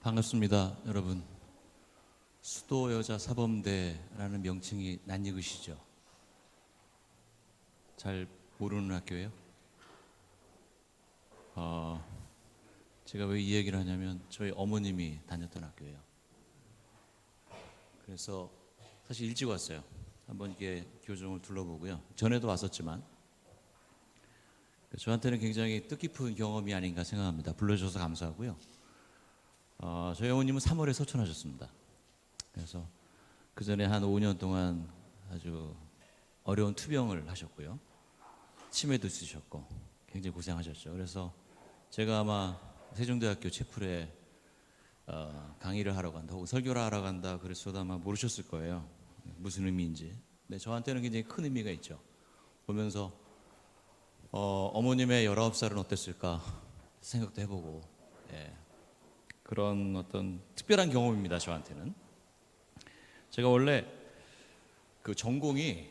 반갑습니다, 여러분. 수도여자사범대라는 명칭이 낯익으시죠? 잘 모르는 학교예요? 제가 왜 이 얘기를 하냐면 저희 어머님이 다녔던 학교예요. 그래서 사실 일찍 왔어요. 한번 이게 교정을 둘러보고요. 전에도 왔었지만 저한테는 굉장히 뜻깊은 경험이 아닌가 생각합니다. 불러주셔서 감사하고요. 저희 어머님은 3월에 소천하셨습니다. 그래서 그 전에 한 5년 동안 아주 어려운 투병을 하셨고요. 치매도 있으셨고 굉장히 고생하셨죠. 그래서 제가 아마 세종대학교 채플에 강의를 하러 간다 혹은 설교를 하러 간다 그랬어도 아마 모르셨을 거예요. 무슨 의미인지. 근데 저한테는 굉장히 큰 의미가 있죠. 보면서 어머님의 19살은 어땠을까 생각도 해보고, 그런 어떤 특별한 경험입니다. 저한테는. 제가 원래 그 전공이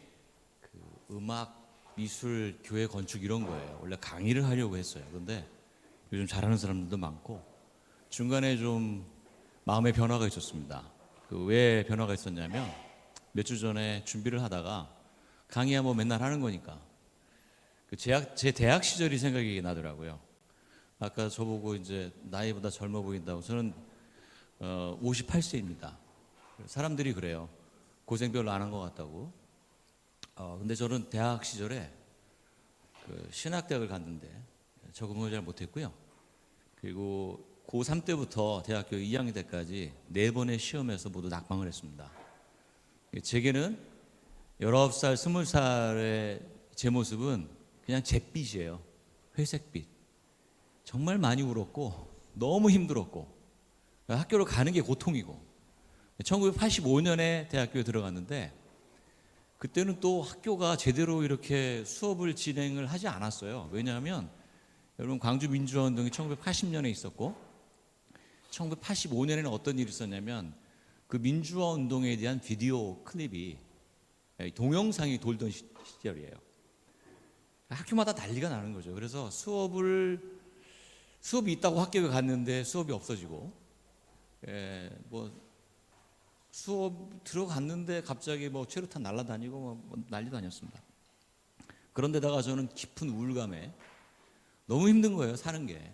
음악, 미술, 교회 건축 이런 거예요. 원래 강의를 하려고 했어요. 그런데 요즘 잘하는 사람들도 많고 중간에 좀 마음의 변화가 있었습니다. 왜 변화가 있었냐면 몇 주 전에 준비를 하다가 강의야 뭐 맨날 하는 거니까 제 대학 시절이 생각이 나더라고요. 아까 저보고 이제 나이보다 젊어 보인다고. 저는 58세입니다. 사람들이 그래요. 고생 별로 안 한 것 같다고. 근데 저는 대학 시절에 신학대학을 갔는데 적응을 잘 못했고요. 그리고 고3 때부터 대학교 2학년 때까지 4번의 시험에서 모두 낙방을 했습니다. 제게는 19살, 20살의 제 모습은 그냥 잿빛이에요. 회색빛. 정말 많이 울었고 너무 힘들었고 학교를 가는 게 고통이고 1985년에 대학교에 들어갔는데 그때는 또 학교가 제대로 이렇게 수업을 진행을 하지 않았어요. 왜냐하면 여러분 광주 민주화운동이 1980년에 있었고 1985년에는 어떤 일이 있었냐면 그 민주화운동에 대한 비디오 클립이 동영상이 돌던 시절이에요. 학교마다 난리가 나는 거죠. 그래서 수업이 있다고 학교에 갔는데 수업이 없어지고, 수업 들어갔는데 갑자기 최루탄 날아다니고 뭐 난리도 아니었습니다. 그런데다가 저는 깊은 우울감에 너무 힘든 거예요, 사는 게.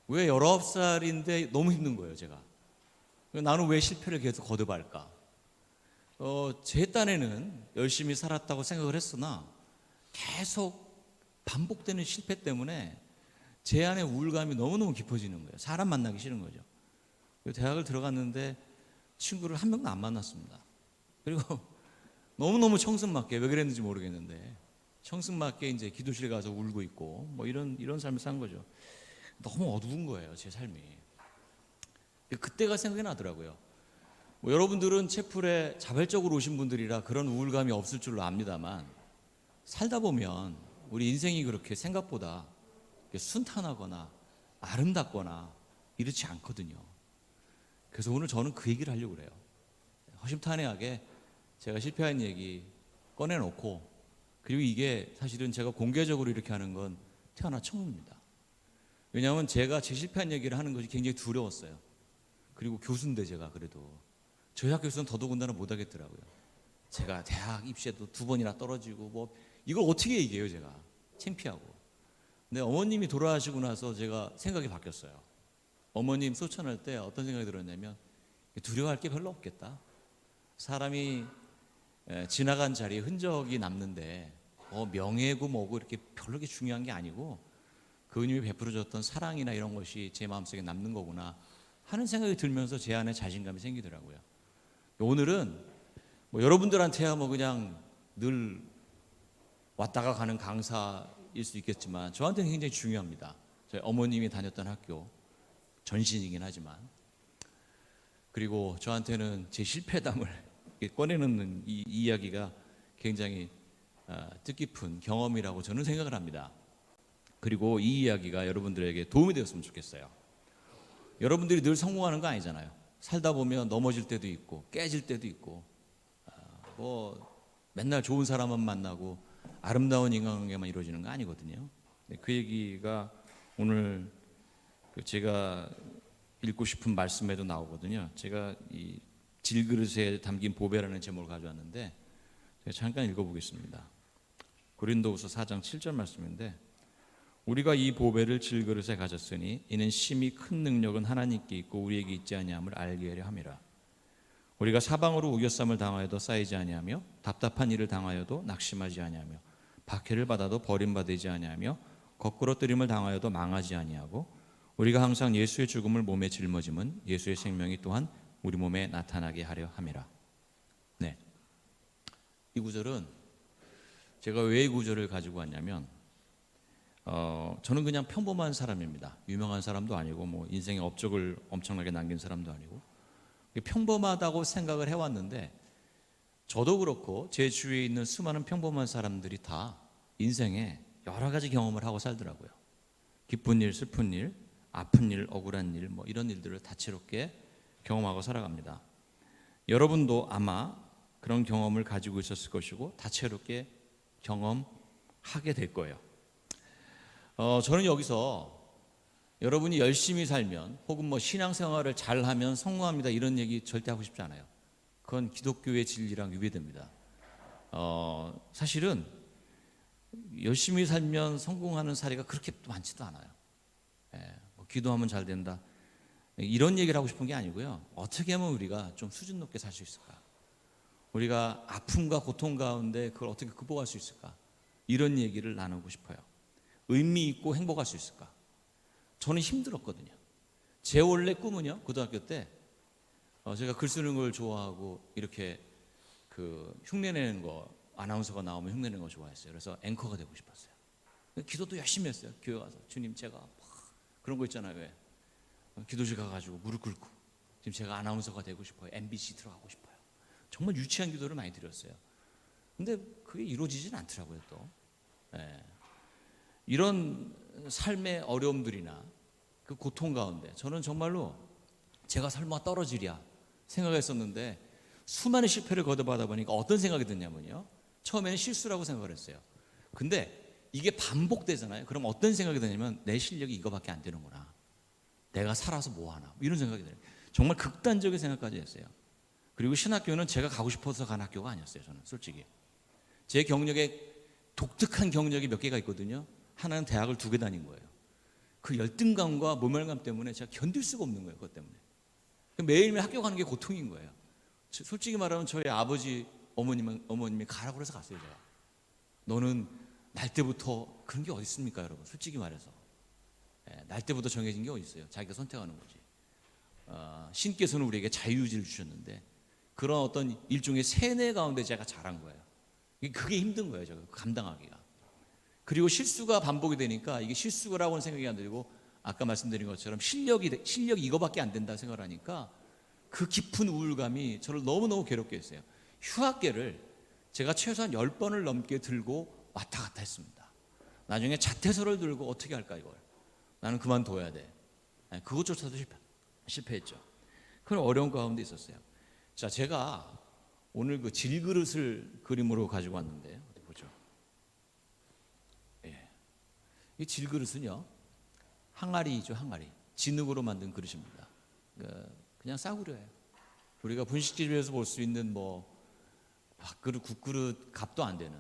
왜 19살인데 너무 힘든 거예요, 제가. 나는 왜 실패를 계속 거듭할까? 제 딴에는 열심히 살았다고 생각을 했으나 계속 반복되는 실패 때문에 제 안에 우울감이 너무너무 깊어지는 거예요. 사람 만나기 싫은 거죠. 대학을 들어갔는데 친구를 한 명도 안 만났습니다. 그리고 너무너무 청승맞게, 왜 그랬는지 모르겠는데 청승맞게 이제 기도실 가서 울고 있고 뭐 이런 삶을 산 거죠. 너무 어두운 거예요, 제 삶이. 그때가 생각이 나더라고요. 여러분들은 채플에 자발적으로 오신 분들이라 그런 우울감이 없을 줄로 압니다만 살다 보면 우리 인생이 그렇게 생각보다 순탄하거나 아름답거나 이렇지 않거든요. 그래서 오늘 저는 그 얘기를 하려고 그래요. 허심탄회하게 제가 실패한 얘기 꺼내놓고, 그리고 이게 사실은 제가 공개적으로 이렇게 하는 건 태어나 처음입니다. 왜냐하면 제가 제 실패한 얘기를 하는 것이 굉장히 두려웠어요. 그리고 교수인데 제가 그래도 저희 학교에서는 더더군다나 못하겠더라고요. 제가 대학 입시에도 2번이나 떨어지고 이걸 어떻게 얘기해요, 제가. 창피하고. 근데 어머님이 돌아가시고 나서 제가 생각이 바뀌었어요. 어머님 소천할 때 어떤 생각이 들었냐면 두려워할 게 별로 없겠다. 사람이 지나간 자리에 흔적이 남는데 명예고 뭐고 이렇게 별로 그렇게 중요한 게 아니고 그분이 베풀어줬던 사랑이나 이런 것이 제 마음속에 남는 거구나 하는 생각이 들면서 제 안에 자신감이 생기더라고요. 오늘은 여러분들한테야 그냥 늘 왔다가 가는 강사일 수 있겠지만 저한테는 굉장히 중요합니다. 저희 어머님이 다녔던 학교 전신이긴 하지만, 그리고 저한테는 제 실패담을 꺼내놓는 이 이야기가 굉장히 뜻깊은 경험이라고 저는 생각을 합니다. 그리고 이 이야기가 여러분들에게 도움이 되었으면 좋겠어요. 여러분들이 늘 성공하는 거 아니잖아요. 살다 보면 넘어질 때도 있고 깨질 때도 있고 맨날 좋은 사람만 만나고 아름다운 인간관계만 이루어지는 거 아니거든요. 그 얘기가 오늘 제가 읽고 싶은 말씀에도 나오거든요. 제가 이 질그릇에 담긴 보배라는 제목을 가져왔는데 제가 잠깐 읽어보겠습니다. 고린도후서 4장 7절 말씀인데, 우리가 이 보배를 질그릇에 가졌으니 이는 심히 큰 능력은 하나님께 있고 우리에게 있지 아니함을 알게 하려 함이라. 우리가 사방으로 우겨쌈을 당하여도 쌓이지 아니하며 답답한 일을 당하여도 낙심하지 아니하며 박해를 받아도 버림받지 아니하며 거꾸로 뜨림을 당하여도 망하지 아니하고, 우리가 항상 예수의 죽음을 몸에 짊어짐은 예수의 생명이 또한 우리 몸에 나타나게 하려 함이라. 네, 이 구절은 제가 왜 이 구절을 가지고 왔냐면, 저는 그냥 평범한 사람입니다. 유명한 사람도 아니고 뭐 인생의 업적을 엄청나게 남긴 사람도 아니고 평범하다고 생각을 해왔는데, 저도 그렇고 제 주위에 있는 수많은 평범한 사람들이 다 인생에 여러 가지 경험을 하고 살더라고요. 기쁜 일, 슬픈 일, 아픈 일, 억울한 일, 뭐 이런 일들을 다채롭게 경험하고 살아갑니다. 여러분도 아마 그런 경험을 가지고 있었을 것이고 다채롭게 경험하게 될 거예요. 저는 여기서 여러분이 열심히 살면 혹은 뭐 신앙생활을 잘하면 성공합니다 이런 얘기 절대 하고 싶지 않아요. 그건 기독교의 진리랑 위배됩니다. 사실은 열심히 살면 성공하는 사례가 그렇게 많지도 않아요. 뭐 기도하면 잘 된다 이런 얘기를 하고 싶은 게 아니고요. 어떻게 하면 우리가 좀 수준 높게 살 수 있을까? 우리가 아픔과 고통 가운데 그걸 어떻게 극복할 수 있을까? 이런 얘기를 나누고 싶어요. 의미 있고 행복할 수 있을까? 저는 힘들었거든요. 제 원래 꿈은요, 고등학교 때 제가 글 쓰는 걸 좋아하고 이렇게 그 흉내내는 거, 아나운서가 나오면 흉내내는 거 좋아했어요. 그래서 앵커가 되고 싶었어요. 기도도 열심히 했어요. 교회 가서 주님 제가 그런 거 있잖아요. 왜 기도실 가가지고 무릎 꿇고 지금 제가 아나운서가 되고 싶어요. MBC 들어가고 싶어요. 정말 유치한 기도를 많이 드렸어요. 근데 그게 이루어지진 않더라고요. 또 이런 삶의 어려움들이나 그 고통 가운데 저는 정말로 제가 설마 떨어지랴 생각했었는데, 수많은 실패를 거듭하다 보니까 어떤 생각이 드냐면요, 처음에는 실수라고 생각을 했어요. 근데 이게 반복되잖아요. 그럼 어떤 생각이 드냐면, 내 실력이 이거밖에 안 되는구나, 내가 살아서 뭐하나, 이런 생각이 들어요. 정말 극단적인 생각까지 했어요. 그리고 신학교는 제가 가고 싶어서 간 학교가 아니었어요. 저는 솔직히 제 경력에 독특한 경력이 몇 개가 있거든요. 하나는 대학을 2개 다닌 거예요. 그 열등감과 모멸감 때문에 제가 견딜 수가 없는 거예요. 그것 때문에 매일매일 학교 가는 게 고통인 거예요. 솔직히 말하면 저희 아버지 어머님이 가라고 해서 갔어요. 제가. 너는 날 때부터 그런 게 어디 있습니까 여러분? 솔직히 말해서 날 때부터 정해진 게 어디 있어요? 자기가 선택하는 거지. 신께서는 우리에게 자유의지를 주셨는데 그런 어떤 일종의 세뇌 가운데 제가 자란 거예요. 그게 힘든 거예요. 제가 감당하기가. 그리고 실수가 반복이 되니까 이게 실수라고는 생각이 안 들고, 아까 말씀드린 것처럼 실력이 이거밖에 안 된다 생각을 하니까 그 깊은 우울감이 저를 너무너무 괴롭게 했어요. 휴학계를 제가 최소한 10번을 넘게 들고 왔다 갔다 했습니다. 나중에 자퇴서를 들고 어떻게 할까 이걸. 나는 그만둬야 돼. 그것조차도 실패했죠. 그런 어려운 가운데 있었어요. 자, 제가 오늘 그 질그릇을 그림으로 가지고 왔는데 어디 보죠. 이 질그릇은요, 항아리죠. 항아리. 진흙으로 만든 그릇입니다. 그냥 싸구려예요. 우리가 분식집에서 볼 수 있는 뭐 밥그릇, 국그릇 값도 안 되는,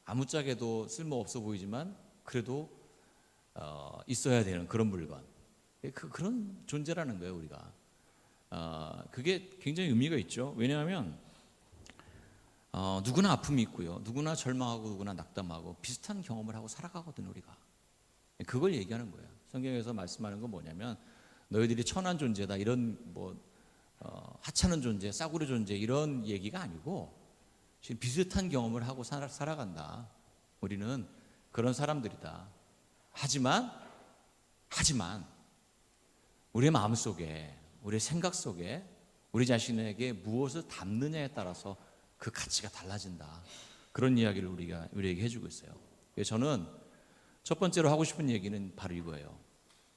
아무짝에도 쓸모없어 보이지만 그래도 있어야 되는 그런 물건. 그런 존재라는 거예요. 우리가. 그게 굉장히 의미가 있죠. 왜냐하면 누구나 아픔이 있고요, 누구나 절망하고 누구나 낙담하고 비슷한 경험을 하고 살아가거든요. 우리가 그걸 얘기하는 거예요. 성경에서 말씀하는 건 뭐냐면, 너희들이 천한 존재다 이런 뭐 하찮은 존재, 싸구려 존재 이런 얘기가 아니고, 비슷한 경험을 하고 살아간다. 우리는 그런 사람들이다. 하지만 우리의 마음속에, 우리의 생각 속에 우리 자신에게 무엇을 담느냐에 따라서 그 가치가 달라진다. 그런 이야기를 우리에게 해주고 있어요. 그래서 저는 첫 번째로 하고 싶은 얘기는 바로 이거예요.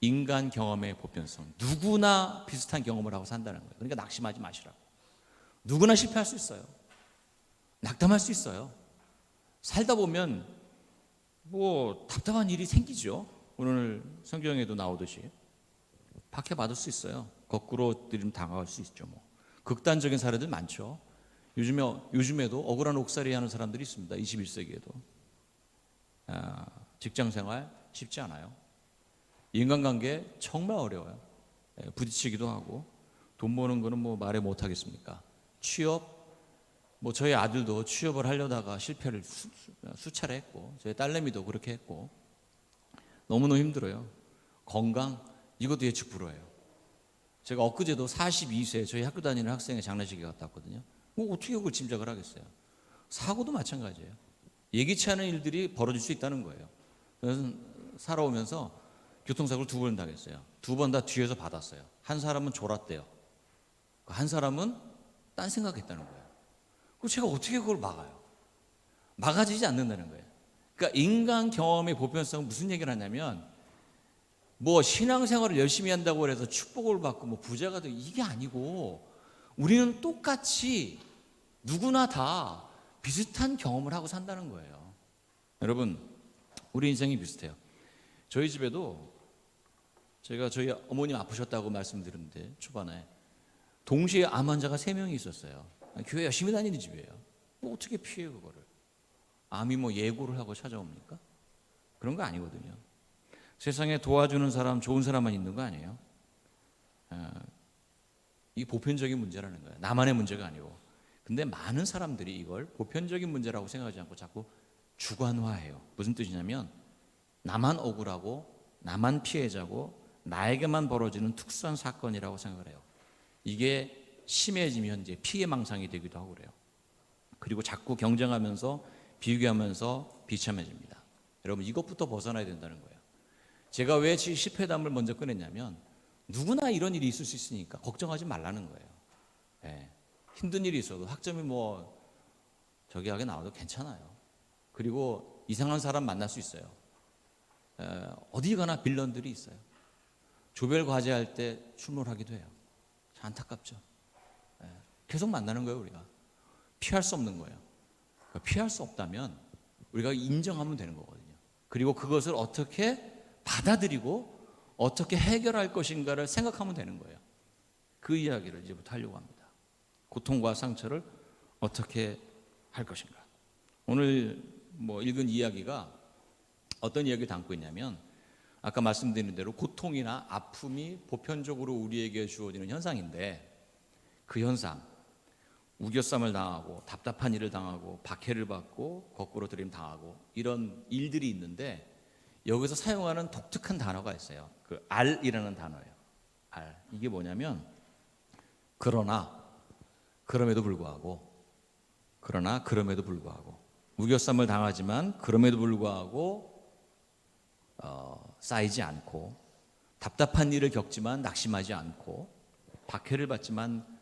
인간 경험의 보편성. 누구나 비슷한 경험을 하고 산다는 거예요. 그러니까 낙심하지 마시라고. 누구나 실패할 수 있어요. 낙담할 수 있어요. 살다 보면 뭐 답답한 일이 생기죠. 오늘 성경에도 나오듯이. 박해받을 수 있어요. 거꾸로 들이면 당할 수 있죠. 뭐 극단적인 사례들 많죠. 요즘에도 억울한 옥살이 하는 사람들이 있습니다. 21세기에도 직장 생활 쉽지 않아요. 인간관계 정말 어려워요. 부딪히기도 하고 돈 버는 거는 뭐 말해 못 하겠습니까? 취업, 뭐 저희 아들도 취업을 하려다가 실패를 수차례 했고 저희 딸내미도 그렇게 했고 너무너무 힘들어요. 건강 이것도 예측 불허예요. 제가 엊그제도 42세 저희 학교 다니는 학생의 장례식에 갔다 왔거든요. 뭐 어떻게 그걸 짐작을 하겠어요? 사고도 마찬가지예요. 예기치 않은 일들이 벌어질 수 있다는 거예요. 그래서 살아오면서 교통사고를 2번 당했어요. 2번 다 뒤에서 받았어요. 한 사람은 졸았대요. 한 사람은 딴 생각했다는 거예요. 그럼 제가 어떻게 그걸 막아요? 막아지지 않는다는 거예요. 그러니까 인간 경험의 보편성은 무슨 얘기를 하냐면 뭐 신앙생활을 열심히 한다고 해서 축복을 받고 뭐 부자가 되고 이게 아니고 우리는 똑같이 누구나 다 비슷한 경험을 하고 산다는 거예요. 여러분 우리 인생이 비슷해요. 저희 집에도 제가 저희 어머님 아프셨다고 말씀드렸는데 초반에 동시에 암 환자가 3명이 있었어요. 교회 열심히 다니는 집이에요. 뭐 어떻게 피해요 그거를? 암이 뭐 예고를 하고 찾아옵니까? 그런 거 아니거든요. 세상에 도와주는 사람, 좋은 사람만 있는 거 아니에요. 이 보편적인 문제라는 거예요. 나만의 문제가 아니고. 근데 많은 사람들이 이걸 보편적인 문제라고 생각하지 않고 자꾸 주관화해요. 무슨 뜻이냐면 나만 억울하고 나만 피해자고 나에게만 벌어지는 특수한 사건이라고 생각을 해요. 이게 심해지면 이제 피해망상이 되기도 하고 그래요. 그리고 자꾸 경쟁하면서 비교하면서 비참해집니다. 여러분 이것부터 벗어나야 된다는 거예요. 제가 왜 실패담을 먼저 꺼냈냐면 누구나 이런 일이 있을 수 있으니까 걱정하지 말라는 거예요. 네. 힘든 일이 있어도 학점이 뭐 저기 하게 나와도 괜찮아요. 그리고 이상한 사람 만날 수 있어요. 어디 가나 빌런들이 있어요. 조별 과제할 때 출몰하기도 해요. 안타깝죠. 계속 만나는 거예요 우리가. 피할 수 없는 거예요. 피할 수 없다면 우리가 인정하면 되는 거거든요. 그리고 그것을 어떻게 받아들이고 어떻게 해결할 것인가를 생각하면 되는 거예요. 그 이야기를 이제부터 하려고 합니다. 고통과 상처를 어떻게 할 것인가. 오늘 뭐 읽은 이야기가 어떤 이야기를 담고 있냐면 아까 말씀드린 대로 고통이나 아픔이 보편적으로 우리에게 주어지는 현상인데 그 현상, 우겨쌈을 당하고 답답한 일을 당하고 박해를 받고 거꾸로 들임 당하고 이런 일들이 있는데 여기서 사용하는 독특한 단어가 있어요. 그 알이라는 단어예요. 알. 이게 뭐냐면 그러나 그럼에도 불구하고 우겨쌈을 당하지만 그럼에도 불구하고 쌓이지 않고 답답한 일을 겪지만 낙심하지 않고 박해를 받지만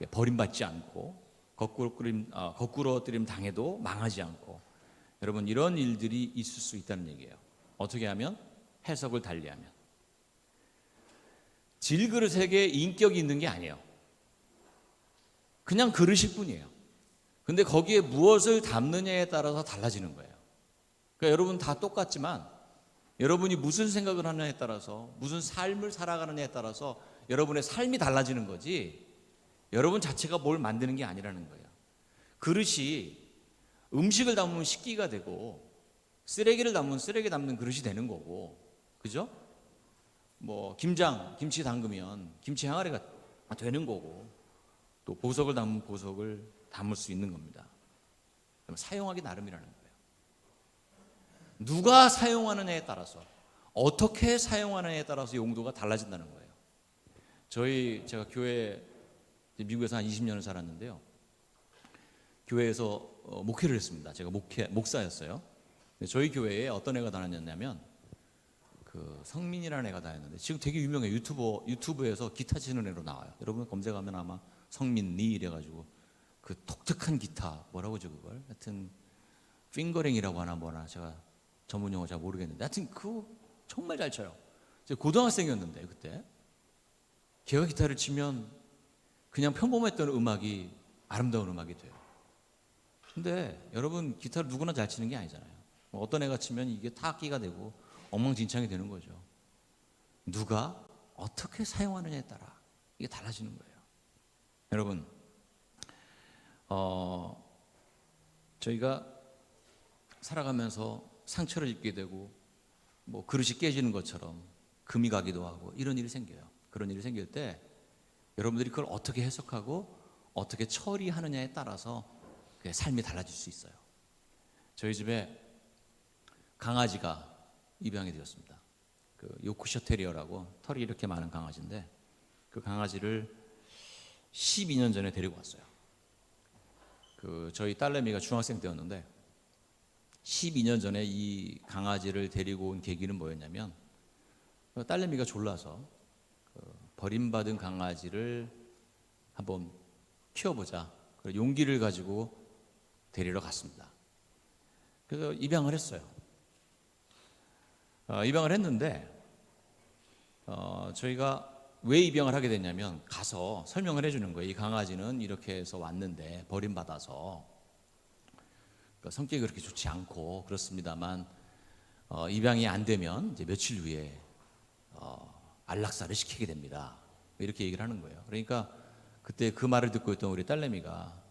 버림받지 않고 거꾸로 들임 당해도 망하지 않고 여러분 이런 일들이 있을 수 있다는 얘기예요. 어떻게 하면? 해석을 달리하면 질그릇에게 인격이 있는 게 아니에요. 그냥 그릇일 뿐이에요. 근데 거기에 무엇을 담느냐에 따라서 달라지는 거예요. 그러니까 여러분 다 똑같지만 여러분이 무슨 생각을 하느냐에 따라서 무슨 삶을 살아가느냐에 따라서 여러분의 삶이 달라지는 거지 여러분 자체가 뭘 만드는 게 아니라는 거예요. 그릇이 음식을 담으면 식기가 되고 쓰레기를 담으면 쓰레기 담는 그릇이 되는 거고 그죠? 뭐 김치 담그면 김치 항아리가 되는 거고 또 보석을 담으면 보석을 담을 수 있는 겁니다. 사용하기 나름이라는 거예요. 누가 사용하느냐에 따라서 어떻게 사용하느냐에 따라서 용도가 달라진다는 거예요. 제가 교회 미국에서 한 20년을 살았는데요. 교회에서 목회를 했습니다. 제가 목사였어요. 저희 교회에 어떤 애가 다녔냐면 그 성민이라는 애가 다녔는데 지금 되게 유명해요. 유튜브에서 기타 치는 애로 나와요. 여러분 검색하면 아마 성민리 이래가지고 그 독특한 기타 뭐라고 하죠 그걸? 하여튼 핑거링이라고 하나 뭐나 제가 전문 용어 잘 모르겠는데 하여튼 그거 정말 잘 쳐요. 제가 고등학생이었는데 그때 걔가 기타를 치면 그냥 평범했던 음악이 아름다운 음악이 돼요. 근데 여러분 기타를 누구나 잘 치는 게 아니잖아요. 어떤 애가 치면 이게 타악기가 되고 엉망진창이 되는 거죠. 누가 어떻게 사용하느냐에 따라 이게 달라지는 거예요. 여러분, 저희가 살아가면서 상처를 입게 되고 뭐 그릇이 깨지는 것처럼 금이 가기도 하고 이런 일이 생겨요. 그런 일이 생길 때 여러분들이 그걸 어떻게 해석하고 어떻게 처리하느냐에 따라서 삶이 달라질 수 있어요. 저희 집에 강아지가 입양이 되었습니다. 그 요크셔 테리어라고 털이 이렇게 많은 강아지인데 그 강아지를 12년 전에 데리고 왔어요. 그 저희 딸내미가 중학생 때였는데 12년 전에 이 강아지를 데리고 온 계기는 뭐였냐면 딸내미가 졸라서 버림받은 강아지를 한번 키워보자. 용기를 가지고 데리러 갔습니다. 그래서 입양을 했어요. 입양을 했는데 저희가 왜 입양을 하게 됐냐면 가서 설명을 해주는 거예요. 이 강아지는 이렇게 해서 왔는데 버림받아서 성격이 그렇게 좋지 않고 그렇습니다만 입양이 안 되면 이제 며칠 후에 안락사를 시키게 됩니다. 이렇게 얘기를 하는 거예요. 그러니까 그때 그 말을 듣고 있던 우리 딸내미가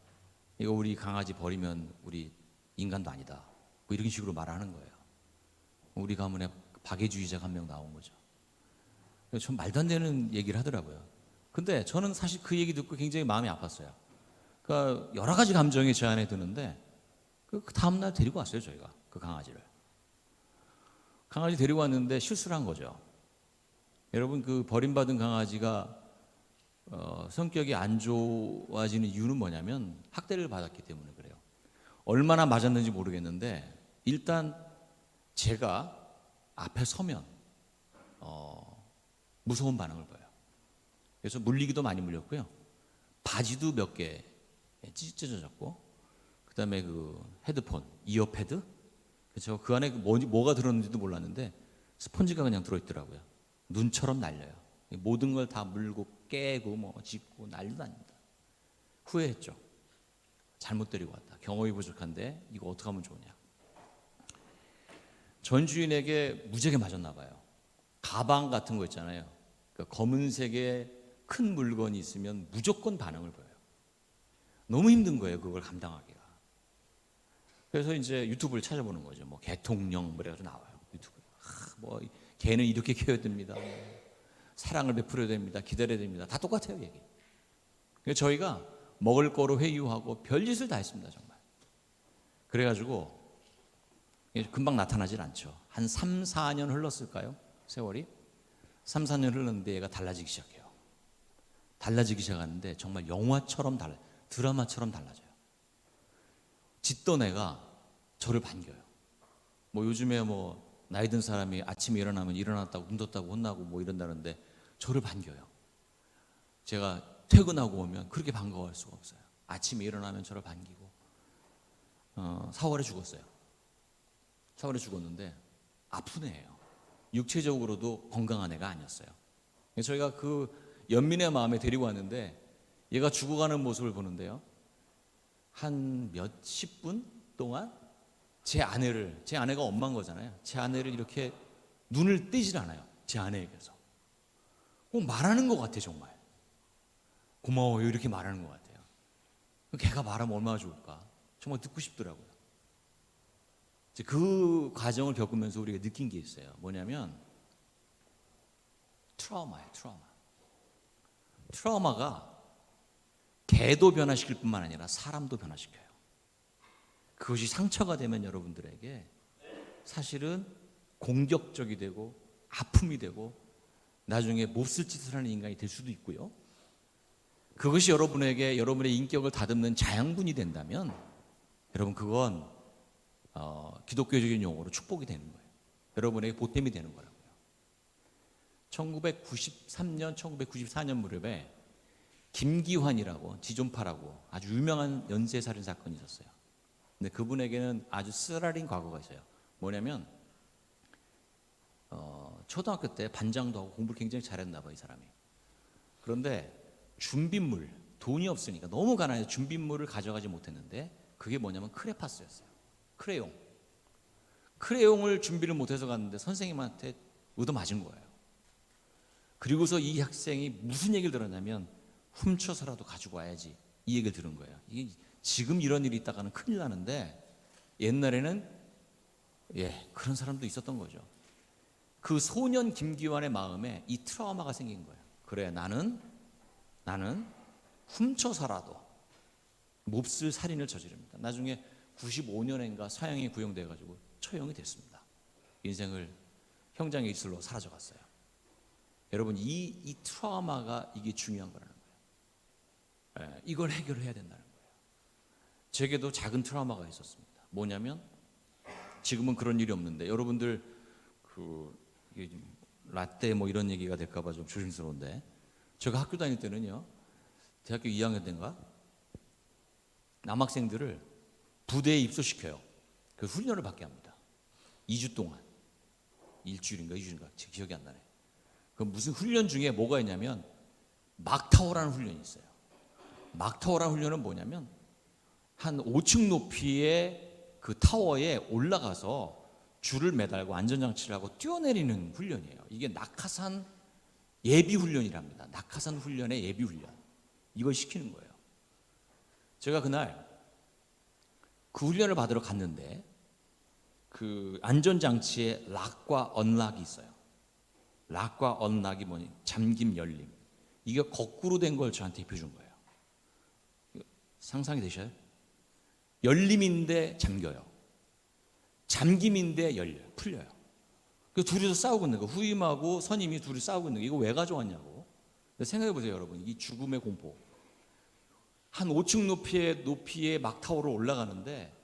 이거 우리 강아지 버리면 우리 인간도 아니다. 뭐 이런 식으로 말하는 거예요. 우리 가문에 박애주의자가 한 명 나온 거죠. 좀 말도 안 되는 얘기를 하더라고요. 근데 저는 사실 그 얘기 듣고 굉장히 마음이 아팠어요. 그러니까 여러 가지 감정이 제 안에 드는데 그 다음날 데리고 왔어요. 저희가 그 강아지를. 강아지 데리고 왔는데 실수를 한 거죠. 여러분, 그 버림받은 강아지가 성격이 안 좋아지는 이유는 뭐냐면 학대를 받았기 때문에 그래요. 얼마나 맞았는지 모르겠는데 일단 제가 앞에 서면 무서운 반응을 보여요. 그래서 물리기도 많이 물렸고요. 바지도 몇 개 찢어졌고, 그다음에 그 헤드폰, 이어패드, 그렇죠. 그 안에 뭐가 들었는지도 몰랐는데 스펀지가 그냥 들어있더라고요. 눈처럼 날려요. 모든 걸 다 물고 깨고 뭐 짚고 난리도 아닙니다. 후회했죠. 잘못 데리고 왔다. 경험이 부족한데 이거 어떻게 하면 좋으냐. 전 주인에게 무지하게 맞았나 봐요. 가방 같은 거 있잖아요. 그러니까 검은색의 큰 물건이 있으면 무조건 반응을 보여요. 너무 힘든 거예요, 그걸 감당하기가. 그래서 이제 유튜브를 찾아보는 거죠. 뭐 개통령 뭐 그래가지고 나와요. 유튜브에. 뭐 개는 이렇게 키워야 됩니다. 사랑을 베풀어야 됩니다. 기다려야 됩니다. 다 똑같아요, 얘기. 그래서 저희가 먹을 거로 회유하고 별짓을 다 했습니다, 정말. 그래가지고 금방 나타나질 않죠. 한 3, 4년 흘렀을까요? 세월이? 3, 4년 흘렀는데 얘가 달라지기 시작해요. 달라지기 시작하는데 정말 영화처럼 달라요. 드라마처럼 달라져요. 짖던 애가 저를 반겨요. 뭐 요즘에 뭐 나이 든 사람이 아침에 일어나면 일어났다고 눈 떴다고 혼나고 뭐 이런다는데 저를 반겨요. 제가 퇴근하고 오면 그렇게 반가워할 수가 없어요. 아침에 일어나면 저를 반기고 4월에 죽었어요. 4월에 죽었는데 아픈 애예요. 육체적으로도 건강한 애가 아니었어요. 저희가 그 연민의 마음에 데리고 왔는데 얘가 죽어가는 모습을 보는데요. 한 몇십 분 동안 제 아내가 엄마인 거잖아요. 제 아내를 이렇게 눈을 떼질 않아요. 제 아내에게서. 말하는 것 같아, 정말. 고마워요. 이렇게 말하는 것 같아요. 걔가 말하면 얼마나 좋을까. 정말 듣고 싶더라고요. 이제 그 과정을 겪으면서 우리가 느낀 게 있어요. 뭐냐면 트라우마예요. 트라우마가 개도 변화시킬 뿐만 아니라 사람도 변화시켜요. 그것이 상처가 되면 여러분들에게 사실은 공격적이 되고 아픔이 되고 나중에 몹쓸 짓을 하는 인간이 될 수도 있고요. 그것이 여러분에게 여러분의 인격을 다듬는 자양분이 된다면 여러분 그건 기독교적인 용어로 축복이 되는 거예요. 여러분에게 보탬이 되는 거라고요. 1993년, 1994년 무렵에 김기환이라고 지존파라고 아주 유명한 연쇄살인 사건이 있었어요. 근데 그분에게는 아주 쓰라린 과거가 있어요. 뭐냐면 초등학교 때 반장도 하고 공부를 굉장히 잘했나 봐요, 이 사람이. 그런데 준빗물, 돈이 없으니까 너무 가난해서 준빗물을 가져가지 못했는데 그게 뭐냐면 크레파스였어요. 크레용을 준비를 못해서 갔는데 선생님한테 얻어맞은 거예요. 그리고서 이 학생이 무슨 얘기를 들었냐면 훔쳐서라도 가지고 와야지, 이 얘기를 들은 거예요. 이게 지금 이런 일이 있다가는 큰일 나는데 옛날에는 그런 사람도 있었던 거죠. 그 소년 김기환의 마음에 이 트라우마가 생긴 거예요. 그래, 나는 훔쳐서라도 몹쓸 살인을 저지릅니다. 나중에 95년인가 사형이 구형돼 가지고 처형이 됐습니다. 인생을 형장의 이슬로 사라져 갔어요. 여러분, 이 트라우마가 이게 중요한 거라는 거예요. 이걸 해결해야 된다는 거예요. 제게도 작은 트라우마가 있었습니다. 뭐냐면 지금은 그런 일이 없는데, 여러분들 이게 라떼 뭐 이런 얘기가 될까 봐 좀 조심스러운데, 제가 학교 다닐 때는요, 대학교 2학년 때인가 남학생들을 부대에 입소시켜요. 그 훈련을 받게 합니다. 2주 동안. 일주일인가 2주인가 기억이 안 나네. 그 무슨 훈련 중에 뭐가 있냐면 막타워라는 훈련이 있어요. 막타워라는 훈련은 뭐냐면 한 5층 높이의 그 타워에 올라가서 줄을 매달고 안전장치를 하고 뛰어내리는 훈련이에요. 이게 낙하산 예비훈련이랍니다. 낙하산 훈련의 예비훈련. 이걸 시키는 거예요. 제가 그날 그 훈련을 받으러 갔는데 그 안전장치에 락과 언락이 있어요. 락과 언락이 뭐니? 잠김, 열림. 이게 거꾸로 된 걸 저한테 입혀준 거예요. 상상이 되셔요? 열림인데 잠겨요. 잠김인데 열려요. 풀려요. 그 둘이서 싸우고 있는 거. 후임하고 선임이 둘이 싸우고 있는 거. 이거 왜 가져왔냐고. 생각해 보세요, 여러분. 이 죽음의 공포. 한 5층 높이의 막타워로 올라가는데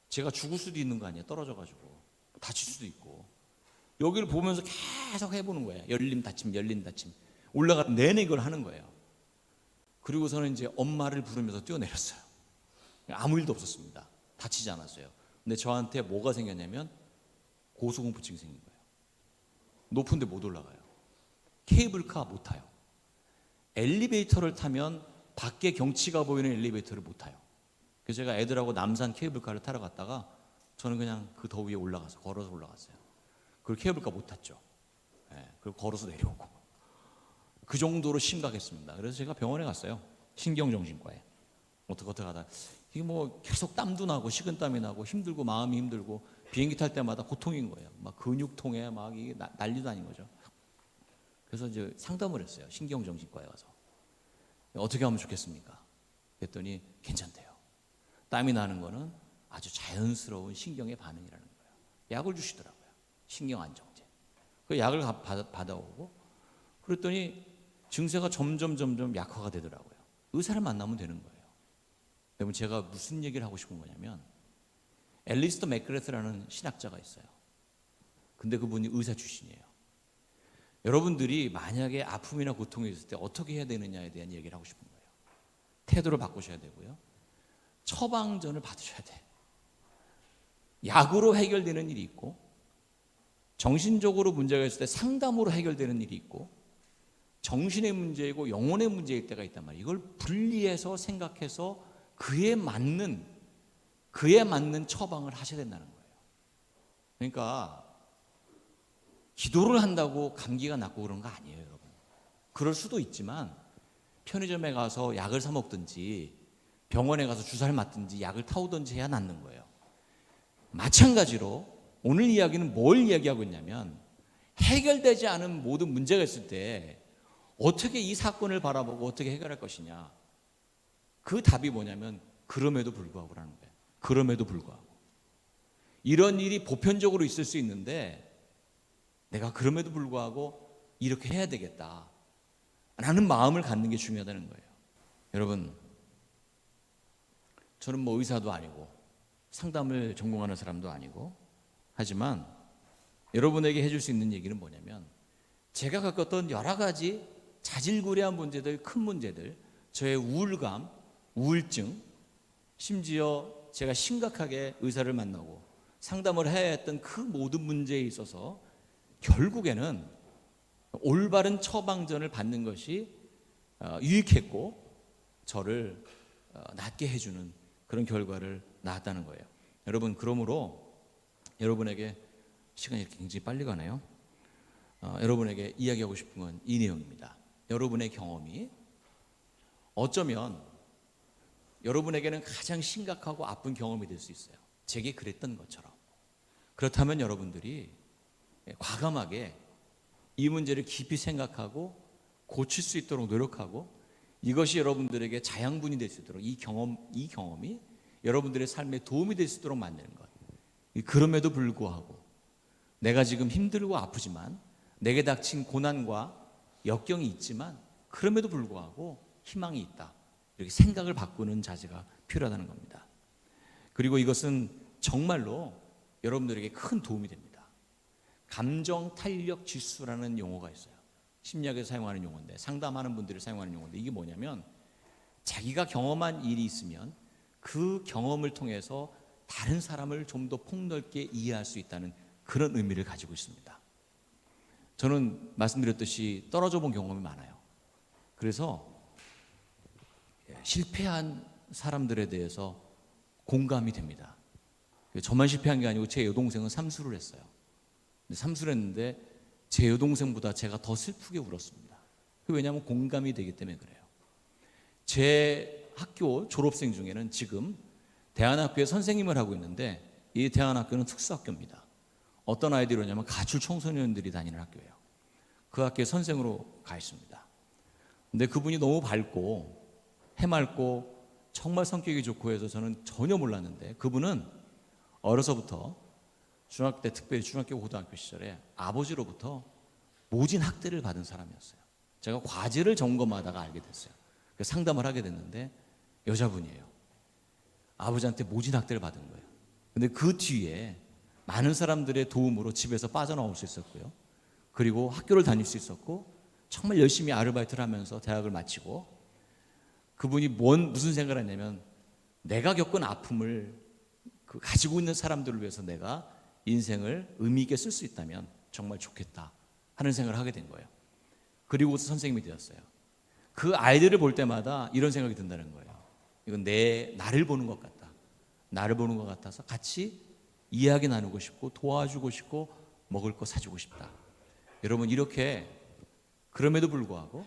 제가 죽을 수도 있는 거 아니에요. 떨어져 가지고 다칠 수도 있고. 여기를 보면서 계속 해보는 거예요. 열림 닫힘, 열림 닫힘. 올라가는 내내 이걸 하는 거예요. 그리고서는 이제 엄마를 부르면서 뛰어내렸어요. 아무 일도 없었습니다. 다치지 않았어요. 근데 저한테 뭐가 생겼냐면 고소공포증이 생긴 거예요. 높은데 못 올라가요. 케이블카 못 타요. 엘리베이터를 타면 밖에 경치가 보이는 엘리베이터를 못 타요. 그래서 제가 애들하고 남산 케이블카를 타러 갔다가 저는 그냥 그 더위에 올라가서 걸어서 올라갔어요. 그리고 케이블카 못 탔죠. 그리고 걸어서 내려오고. 그 정도로 심각했습니다. 그래서 제가 병원에 갔어요. 신경정신과에. 어떻게 하다 이게 뭐 계속 땀도 나고 식은땀이 나고 힘들고 마음이 힘들고 비행기 탈 때마다 고통인 거예요. 막 근육통에 막 이게 난리도 아닌 거죠. 그래서 이제 상담을 했어요. 신경정신과에 가서. 어떻게 하면 좋겠습니까? 그랬더니 괜찮대요. 땀이 나는 거는 아주 자연스러운 신경의 반응이라는 거예요. 약을 주시더라고요. 신경 안정제. 그 약을 받아오고 그랬더니 증세가 점점 약화가 되더라고요. 의사를 만나면 되는 거예요. 여러분, 제가 무슨 얘기를 하고 싶은 거냐면 앨리스터 맥그레스라는 신학자가 있어요. 근데 그분이 의사 출신이에요. 여러분들이 만약에 아픔이나 고통이 있을 때 어떻게 해야 되느냐에 대한 얘기를 하고 싶은 거예요. 태도를 바꾸셔야 되고요. 처방전을 받으셔야 돼. 약으로 해결되는 일이 있고 정신적으로 문제가 있을 때 상담으로 해결되는 일이 있고 정신의 문제이고 영혼의 문제일 때가 있단 말이에요. 이걸 분리해서 생각해서 그에 맞는 처방을 하셔야 된다는 거예요. 그러니까 기도를 한다고 감기가 낫고 그런 거 아니에요, 여러분. 그럴 수도 있지만 편의점에 가서 약을 사 먹든지 병원에 가서 주사를 맞든지 약을 타오든지 해야 낫는 거예요. 마찬가지로 오늘 이야기는 뭘 이야기하고 있냐면 해결되지 않은 모든 문제가 있을 때 어떻게 이 사건을 바라보고 어떻게 해결할 것이냐. 그 답이 뭐냐면 그럼에도 불구하고라는 거예요. 그럼에도 불구하고. 이런 일이 보편적으로 있을 수 있는데 내가 그럼에도 불구하고 이렇게 해야 되겠다 라는 마음을 갖는 게 중요하다는 거예요. 여러분, 저는 뭐 의사도 아니고 상담을 전공하는 사람도 아니고 하지만 여러분에게 해줄 수 있는 얘기는 뭐냐면 제가 겪었던 여러 가지 자질구레한 문제들, 큰 문제들, 저의 우울감, 우울증, 심지어 제가 심각하게 의사를 만나고 상담을 해야 했던 그 모든 문제에 있어서 결국에는 올바른 처방전을 받는 것이 유익했고 저를 낫게 해주는 그런 결과를 낳았다는 거예요. 여러분, 그러므로 여러분에게 시간이 이렇게 굉장히 빨리 가네요. 여러분에게 이야기하고 싶은 건 이 내용입니다. 여러분의 경험이 어쩌면 여러분에게는 가장 심각하고 아픈 경험이 될 수 있어요. 제게 그랬던 것처럼. 그렇다면 여러분들이 과감하게 이 문제를 깊이 생각하고 고칠 수 있도록 노력하고, 이것이 여러분들에게 자양분이 될 수 있도록 이 경험이 여러분들의 삶에 도움이 될 수 있도록 만드는 것. 그럼에도 불구하고 내가 지금 힘들고 아프지만, 내게 닥친 고난과 역경이 있지만 그럼에도 불구하고 희망이 있다, 이렇게 생각을 바꾸는 자세가 필요하다는 겁니다. 그리고 이것은 정말로 여러분들에게 큰 도움이 됩니다. 감정 탄력 지수라는 용어가 있어요. 심리학에서 사용하는 용어인데, 상담하는 분들이 사용하는 용어인데, 이게 뭐냐면 자기가 경험한 일이 있으면 그 경험을 통해서 다른 사람을 좀 더 폭넓게 이해할 수 있다는 그런 의미를 가지고 있습니다. 저는 말씀드렸듯이 떨어져 본 경험이 많아요. 그래서 실패한 사람들에 대해서 공감이 됩니다. 저만 실패한 게 아니고 제 여동생은 삼수를 했어요. 삼수를 했는데 제 여동생보다 제가 더 슬프게 울었습니다. 왜냐하면 공감이 되기 때문에 그래요. 제 학교 졸업생 중에는 지금 대안학교에 선생님을 하고 있는데, 이 대안학교는 특수학교입니다. 어떤 아이들이 오냐면 가출 청소년들이 다니는 학교예요. 그 학교에 선생으로 가 있습니다. 근데 그분이 너무 밝고 해맑고 정말 성격이 좋고 해서 저는 전혀 몰랐는데, 그분은 어려서부터 중학교 때, 특별히 중학교 고등학교 시절에 아버지로부터 모진 학대를 받은 사람이었어요. 제가 과제를 점검하다가 알게 됐어요. 상담을 하게 됐는데 여자분이에요. 아버지한테 모진 학대를 받은 거예요. 근데 그 뒤에 많은 사람들의 도움으로 집에서 빠져나올 수 있었고요. 그리고 학교를 다닐 수 있었고, 정말 열심히 아르바이트를 하면서 대학을 마치고, 그분이 무슨 생각을 했냐면, 내가 겪은 아픔을 가지고 있는 사람들을 위해서 내가 인생을 의미 있게 쓸 수 있다면 정말 좋겠다 하는 생각을 하게 된 거예요. 그리고서 선생님이 되었어요. 그 아이들을 볼 때마다 이런 생각이 든다는 거예요. 이건 나를 보는 것 같다. 나를 보는 것 같아서 같이 이야기 나누고 싶고, 도와주고 싶고, 먹을 거 사주고 싶다. 여러분, 이렇게 그럼에도 불구하고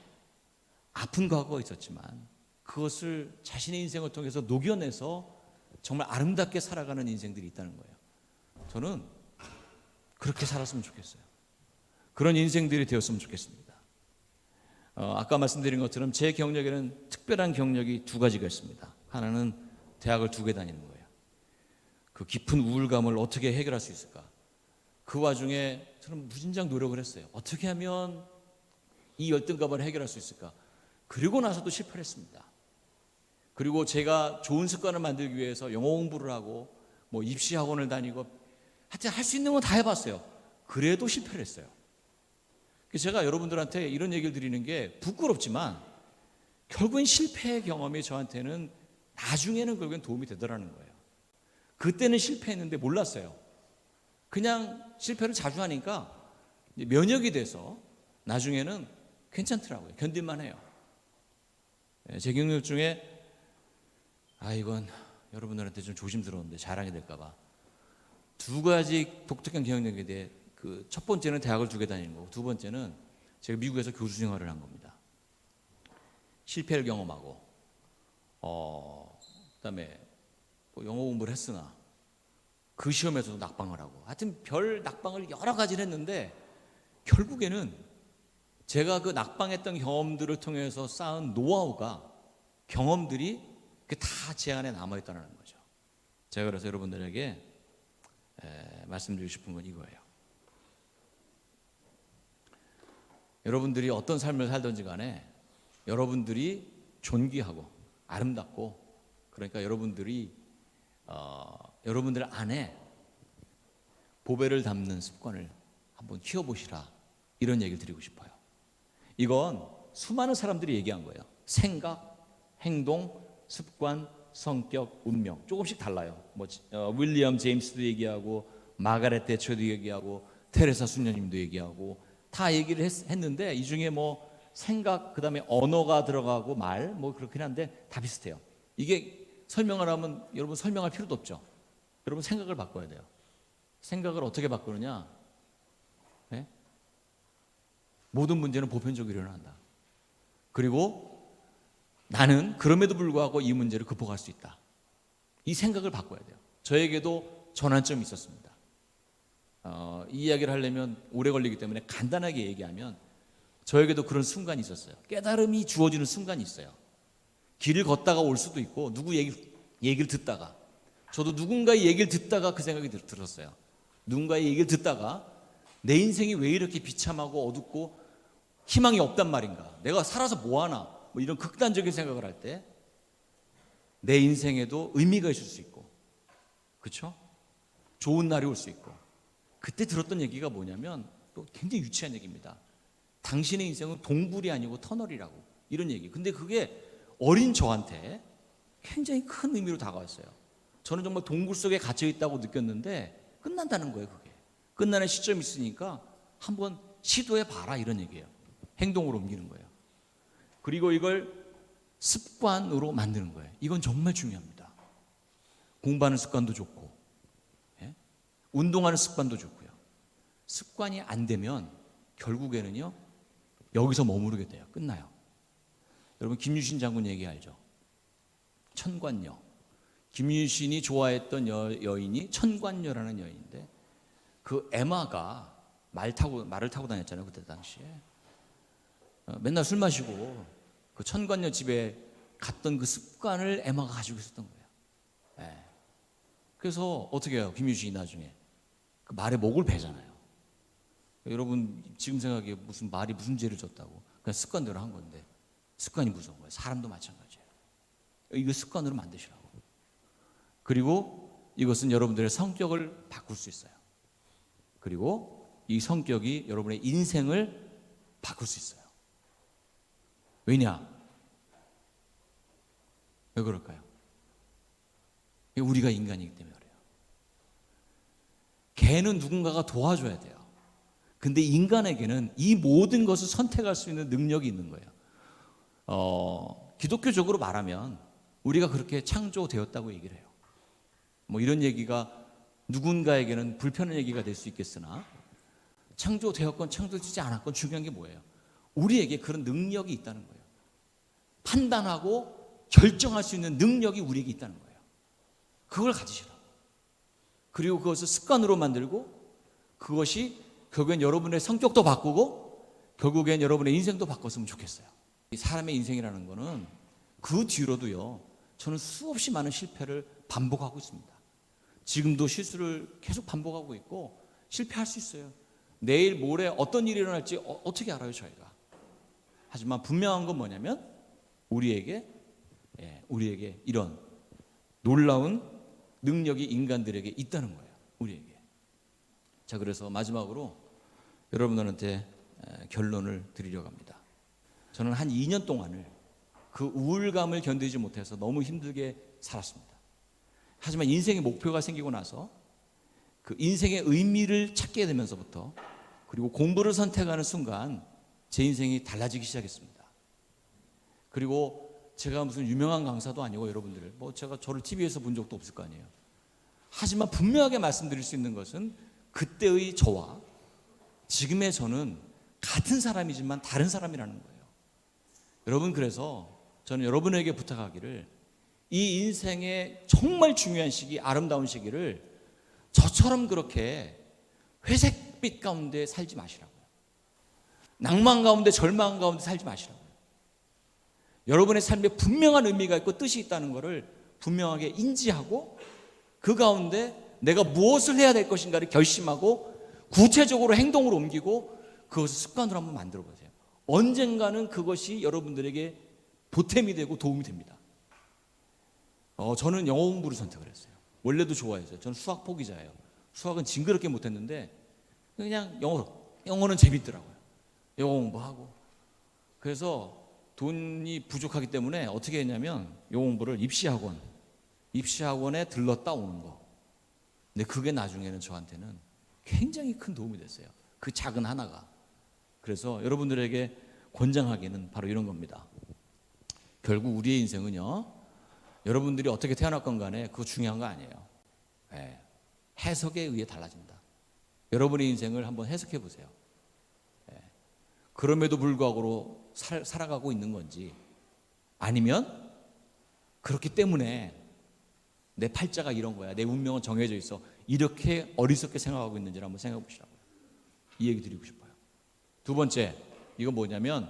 아픈 과거가 있었지만 그것을 자신의 인생을 통해서 녹여내서 정말 아름답게 살아가는 인생들이 있다는 거예요. 저는 그렇게 살았으면 좋겠어요. 그런 인생들이 되었으면 좋겠습니다. 아까 말씀드린 것처럼 제 경력에는 특별한 경력이 두 가지가 있습니다. 하나는 대학을 2개 다니는 거예요. 그 깊은 우울감을 어떻게 해결할 수 있을까? 그 와중에 저는 무진장 노력을 했어요. 어떻게 하면 이 열등감을 해결할 수 있을까? 그리고 나서도 실패를 했습니다. 그리고 제가 좋은 습관을 만들기 위해서 영어 공부를 하고 입시 학원을 다니고 하여튼 할 수 있는 건 다 해봤어요. 그래도 실패를 했어요. 제가 여러분들한테 이런 얘기를 드리는 게 부끄럽지만 결국엔 실패의 경험이 저한테는 나중에는 결국엔 도움이 되더라는 거예요. 그때는 실패했는데 몰랐어요. 그냥 실패를 자주 하니까 면역이 돼서 나중에는 괜찮더라고요. 견딜만 해요. 제 경력 중에 이건 여러분들한테 좀 조심스러운데 자랑이 될까봐 2가지 독특한 경력에 대해, 첫 번째는 대학을 2개 다니는 거고, 2번째는 제가 미국에서 교수 생활을 한 겁니다. 실패를 경험하고 그다음에 영어 공부를 했으나 그 시험에서도 낙방을 하고, 하여튼 별 낙방을 여러 가지를 했는데 결국에는 제가 그 낙방했던 경험들을 통해서 쌓은 노하우가, 경험들이 다 제 안에 남아있다는 거죠. 제가 그래서 여러분들에게 말씀드리고 싶은 건 이거예요. 여러분들이 어떤 삶을 살든지 간에 여러분들이 존귀하고 아름답고, 그러니까 여러분들이 여러분들 안에 보배를 담는 습관을 한번 키워보시라, 이런 얘기를 드리고 싶어요. 이건 수많은 사람들이 얘기한 거예요. 생각, 행동, 습관, 성격, 운명, 조금씩 달라요. 윌리엄 제임스도 얘기하고, 마가렛 대처도 얘기하고, 테레사 수녀님도 얘기하고, 다 얘기를 했는데 이 중에 생각, 그다음에 언어가 들어가고 말, 그렇긴 한데 다 비슷해요. 이게 설명을 하면 여러분 설명할 필요도 없죠. 여러분 생각을 바꿔야 돼요. 생각을 어떻게 바꾸느냐? 네? 모든 문제는 보편적으로 일어난다. 그리고 나는 그럼에도 불구하고 이 문제를 극복할 수 있다. 이 생각을 바꿔야 돼요. 저에게도 전환점이 있었습니다. 이 이야기를 하려면 오래 걸리기 때문에 간단하게 얘기하면 저에게도 그런 순간이 있었어요. 깨달음이 주어지는 순간이 있어요. 길을 걷다가 올 수도 있고 누구 얘기를 듣다가, 저도 누군가의 얘기를 듣다가 그 생각이 들었어요. 누군가의 얘기를 듣다가 내 인생이 왜 이렇게 비참하고 어둡고 희망이 없단 말인가, 내가 살아서 뭐하나, 뭐 이런 극단적인 생각을 할 때 내 인생에도 의미가 있을 수 있고, 그렇죠? 좋은 날이 올 수 있고. 그때 들었던 얘기가 뭐냐면 또 굉장히 유치한 얘기입니다. 당신의 인생은 동굴이 아니고 터널이라고, 이런 얘기. 근데 그게 어린 저한테 굉장히 큰 의미로 다가왔어요. 저는 정말 동굴 속에 갇혀 있다고 느꼈는데 끝난다는 거예요. 그게 끝나는 시점이 있으니까 한번 시도해 봐라, 이런 얘기예요. 행동으로 옮기는 거예요. 그리고 이걸 습관으로 만드는 거예요. 이건 정말 중요합니다. 공부하는 습관도 좋고, 예? 운동하는 습관도 좋고요. 습관이 안 되면 결국에는요, 여기서 머무르게 돼요. 끝나요. 여러분, 김유신 장군 얘기 알죠? 천관녀. 김유신이 좋아했던 여인이 천관녀라는 여인인데, 그 에마가 말을 타고 다녔잖아요. 그때 당시에 맨날 술 마시고 그 천관녀 집에 갔던 그 습관을 에마가 가지고 있었던 거예요. 네. 그래서 어떻게 해요? 김유신이 나중에 그 말에 목을 베잖아요. 여러분 지금 생각해, 무슨 말이 무슨 죄를 졌다고. 그냥 습관대로 한 건데, 습관이 무서운 거예요. 사람도 마찬가지예요. 이거 습관으로 만드시라고. 그리고 이것은 여러분들의 성격을 바꿀 수 있어요. 그리고 이 성격이 여러분의 인생을 바꿀 수 있어요. 왜냐? 왜 그럴까요? 우리가 인간이기 때문에 그래요. 개는 누군가가 도와줘야 돼요. 근데 인간에게는 이 모든 것을 선택할 수 있는 능력이 있는 거예요. 기독교적으로 말하면 우리가 그렇게 창조되었다고 얘기를 해요. 뭐 이런 얘기가 누군가에게는 불편한 얘기가 될 수 있겠으나, 창조되었건 창조되지 않았건 중요한 게 뭐예요? 우리에게 그런 능력이 있다는 거예요. 판단하고 결정할 수 있는 능력이 우리에게 있다는 거예요. 그걸 가지시라고. 그리고 그것을 습관으로 만들고, 그것이 결국엔 여러분의 성격도 바꾸고 결국엔 여러분의 인생도 바꿨으면 좋겠어요. 이 사람의 인생이라는 거는 그 뒤로도요, 저는 수없이 많은 실패를 반복하고 있습니다. 지금도 실수를 계속 반복하고 있고 실패할 수 있어요. 내일 모레 어떤 일이 일어날지 어떻게 알아요, 저희가. 하지만 분명한 건 뭐냐면 우리에게 이런 놀라운 능력이 인간들에게 있다는 거예요. 우리에게. 자, 그래서 마지막으로 여러분들한테 결론을 드리려고 합니다. 저는 한 2년 동안을 그 우울감을 견디지 못해서 너무 힘들게 살았습니다. 하지만 인생의 목표가 생기고 나서 그 인생의 의미를 찾게 되면서부터, 그리고 공부를 선택하는 순간 제 인생이 달라지기 시작했습니다. 그리고 제가 무슨 유명한 강사도 아니고 여러분들, 제가 저를 TV에서 본 적도 없을 거 아니에요. 하지만 분명하게 말씀드릴 수 있는 것은 그때의 저와 지금의 저는 같은 사람이지만 다른 사람이라는 거예요. 여러분, 그래서 저는 여러분에게 부탁하기를, 이 인생의 정말 중요한 시기, 아름다운 시기를 저처럼 그렇게 회색빛 가운데 살지 마시라고요. 낭만 가운데, 절망 가운데 살지 마시라고요. 여러분의 삶에 분명한 의미가 있고 뜻이 있다는 것을 분명하게 인지하고, 그 가운데 내가 무엇을 해야 될 것인가를 결심하고 구체적으로 행동으로 옮기고 그것을 습관으로 한번 만들어 보세요. 언젠가는 그것이 여러분들에게 보탬이 되고 도움이 됩니다. 저는 영어 공부를 선택을 했어요. 원래도 좋아했어요. 저는 수학 포기자예요. 수학은 징그럽게 못했는데 그냥 영어는 재밌더라고요. 영어 공부하고. 그래서 돈이 부족하기 때문에 어떻게 했냐면 영어 공부를 입시학원에 들렀다 오는 거. 근데 그게 나중에는 저한테는 굉장히 큰 도움이 됐어요. 그 작은 하나가. 그래서 여러분들에게 권장하기는 바로 이런 겁니다. 결국 우리의 인생은요, 여러분들이 어떻게 태어났건 간에 그거 중요한 거 아니에요. 해석에 의해 달라진다. 여러분의 인생을 한번 해석해 보세요. 그럼에도 불구하고 살아가고 있는 건지, 아니면 그렇기 때문에 내 팔자가 이런 거야, 내 운명은 정해져 있어, 이렇게 어리석게 생각하고 있는지를 한번 생각해 보시라고요. 이 얘기 드리고 싶어요. 두 번째, 이건 뭐냐면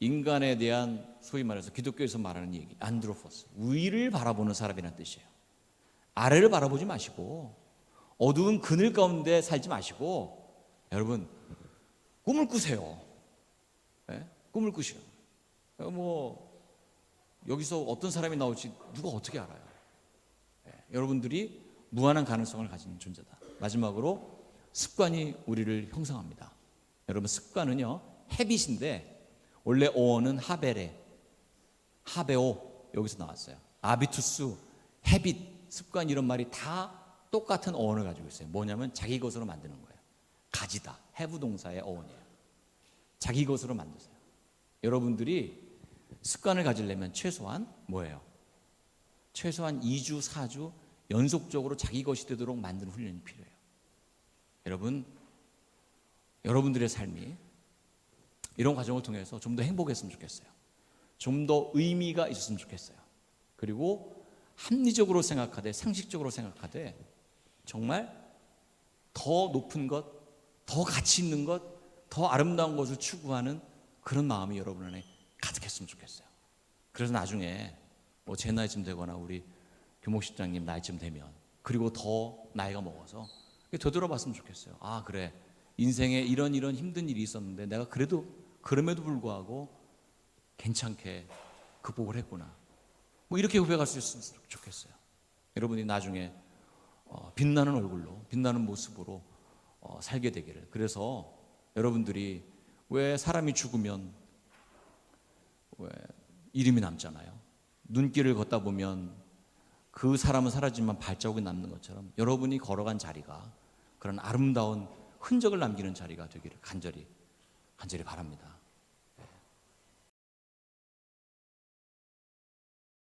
인간에 대한 소위 말해서 기독교에서 말하는 얘기, 안드로포스, 위를 바라보는 사람이라는 뜻이에요. 아래를 바라보지 마시고 어두운 그늘 가운데 살지 마시고 여러분 꿈을 꾸세요. 네? 꿈을 꾸시오. 뭐 여기서 어떤 사람이 나올지 누가 어떻게 알아요? 네, 여러분들이 무한한 가능성을 가진 존재다. 마지막으로 습관이 우리를 형성합니다. 여러분 습관은요 헤빗인데 원래 어원은 하베레, 하베오 여기서 나왔어요. 아비투스, 헤빗, 습관 이런 말이 다 똑같은 어원을 가지고 있어요. 뭐냐면 자기 것으로 만드는 거예요. 가지다, have 동사의 어원이에요. 자기 것으로 만드세요. 여러분들이 습관을 가지려면 최소한 뭐예요? 최소한 2주, 4주 연속적으로 자기 것이 되도록 만드는 훈련이 필요해요. 여러분, 여러분들의 삶이 이런 과정을 통해서 좀 더 행복했으면 좋겠어요. 좀 더 의미가 있었으면 좋겠어요. 그리고 합리적으로 생각하되 상식적으로 생각하되 정말 더 높은 것, 더 가치 있는 것, 더 아름다운 것을 추구하는 그런 마음이 여러분 안에 가득했으면 좋겠어요. 그래서 나중에 뭐 제 나이쯤 되거나 우리 교목실장님 나이쯤 되면 그리고 더 나이가 먹어서 되돌아봤으면 좋겠어요. 아 그래, 인생에 이런 힘든 일이 있었는데 내가 그래도 그럼에도 불구하고 괜찮게 극복을 했구나. 뭐 이렇게 고백할 수 있으면 좋겠어요. 여러분이 나중에 빛나는 얼굴로, 빛나는 모습으로 살게 되기를. 그래서 여러분들이 왜 사람이 죽으면 왜 이름이 남잖아요. 눈길을 걷다 보면 그 사람은 사라지만 발자국이 남는 것처럼 여러분이 걸어간 자리가 그런 아름다운 흔적을 남기는 자리가 되기를 간절히 바랍니다.